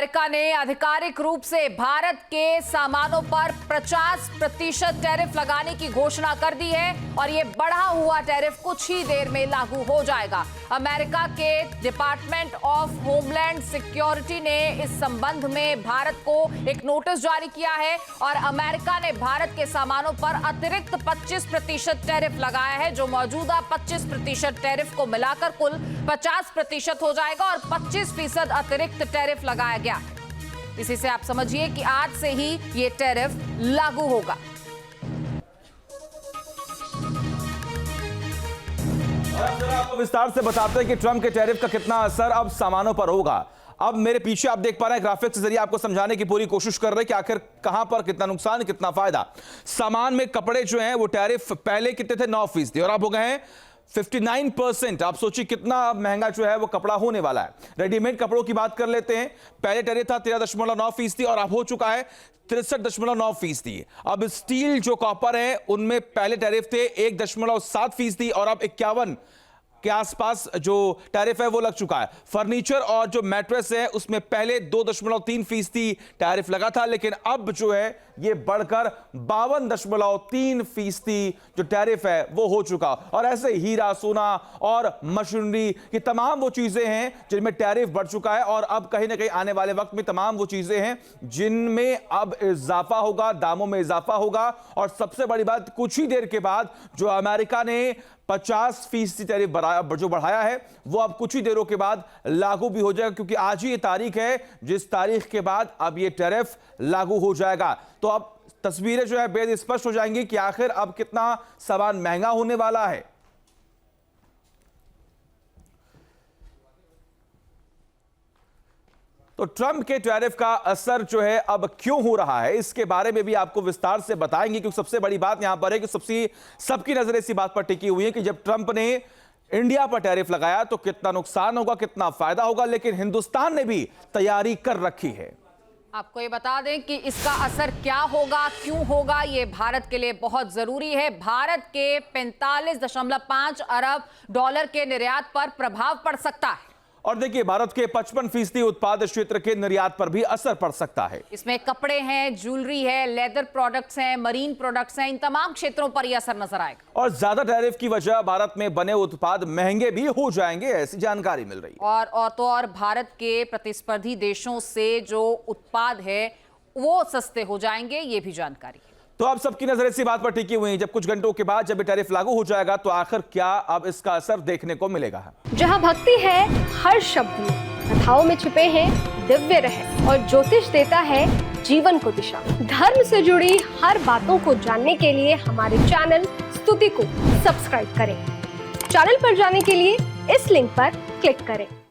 America ने आधिकारिक रूप से भारत के सामानों पर 50% टैरिफ लगाने की घोषणा कर दी है और ये बढ़ा हुआ टैरिफ कुछ ही देर में लागू हो जाएगा। अमेरिका के डिपार्टमेंट ऑफ होमलैंड सिक्योरिटी ने इस संबंध में भारत को एक नोटिस जारी किया है और अमेरिका ने भारत के सामानों पर अतिरिक्त 25% टैरिफ लगाया है, जो मौजूदा 25% टैरिफ को मिलाकर कुल 50% हो जाएगा और 25% अतिरिक्त टैरिफ लगाया गया। इसी से आप समझिए कि आज से ही ये टैरिफ लागू होगा। आपको विस्तार से बताते हैं कि ट्रंप के टैरिफ का कितना असर अब सामानों पर होगा। अब मेरे पीछे आप देख पा रहे हैं, ग्राफिक्स के जरिए आपको समझाने की पूरी कोशिश कर रहे हैं कि आखिर कहां पर कितना नुकसान कितना फायदा। सामान में कपड़े जो हैं वो टैरिफ पहले कितने थे 9% और अब हो गए हैं 59%। आप सोचिए कितना महंगा जो है वो कपड़ा होने वाला है। रेडीमेड कपड़ों की बात कर लेते हैं। पहले टैरिफ था 13.9% और अब हो चुका है 63.9%। अब स्टील जो कॉपर है उनमें पहले टैरिफ थे 1.7% और अब 51 के आसपास जो टैरिफ है वो लग चुका है। फर्नीचर और जो मैट्रेस है उसमें पहले 2.3% टैरिफ लगा था, लेकिन अब जो है ये बढ़कर 52.3% जो टैरिफ है वो हो चुका। और ऐसे हीरा, सोना और मशीनरी की तमाम वो चीजें हैं जिनमें टैरिफ बढ़ चुका है और अब कहीं ना कहीं आने वाले वक्त में तमाम वो चीजें हैं जिनमें अब इजाफा होगा, दामों में इजाफा होगा। और सबसे बड़ी बात, कुछ ही देर के बाद जो अमेरिका ने 50% टैरिफ जो बढ़ाया है वो अब कुछ ही देरों के बाद लागू भी हो जाएगा, क्योंकि आज ही ये तारीख है जिस तारीख के बाद अब ये टैरिफ लागू हो जाएगा। तो अब तस्वीरें जो है बेहद स्पष्ट हो जाएंगी कि आखिर अब कितना सामान महंगा होने वाला है। तो ट्रंप के टैरिफ का असर जो है अब क्यों हो रहा है, इसके बारे में भी आपको विस्तार से बताएंगे, क्योंकि सबसे बड़ी बात यहां पर है कि सबकी नजर इसी बात पर टिकी हुई है कि जब ट्रंप ने इंडिया पर टैरिफ लगाया तो कितना नुकसान होगा, कितना फायदा होगा, लेकिन हिंदुस्तान ने भी तैयारी कर रखी है। आपको ये बता दें कि इसका असर क्या होगा, क्यों होगा, ये भारत के लिए बहुत जरूरी है। भारत के 45.5 अरब डॉलर के निर्यात पर प्रभाव पड़ सकता है और देखिए भारत के 55% उत्पाद क्षेत्र के निर्यात पर भी असर पड़ सकता है। इसमें कपड़े हैं, ज्वेलरी है, लेदर प्रोडक्ट्स हैं, मरीन प्रोडक्ट्स हैं, इन तमाम क्षेत्रों पर यह असर नजर आएगा। और ज्यादा टैरिफ की वजह भारत में बने उत्पाद महंगे भी हो जाएंगे, ऐसी जानकारी मिल रही है। और भारत के प्रतिस्पर्धी देशों से जो उत्पाद है वो सस्ते हो जाएंगे, ये भी जानकारी है। तो अब सबकी नजर इसी बात पर टिकी हुई है, जब कुछ घंटों के बाद जब टैरिफ लागू हो जाएगा तो आखिर क्या अब इसका असर देखने को मिलेगा। जहां भक्ति है हर शब्द में, कथाओं में छुपे हैं दिव्य रहस्य और ज्योतिष देता है जीवन को दिशा। धर्म से जुड़ी हर बातों को जानने के लिए हमारे चैनल स्तुति को सब्सक्राइब करें। चैनल पर जाने के लिए इस लिंक पर क्लिक करें।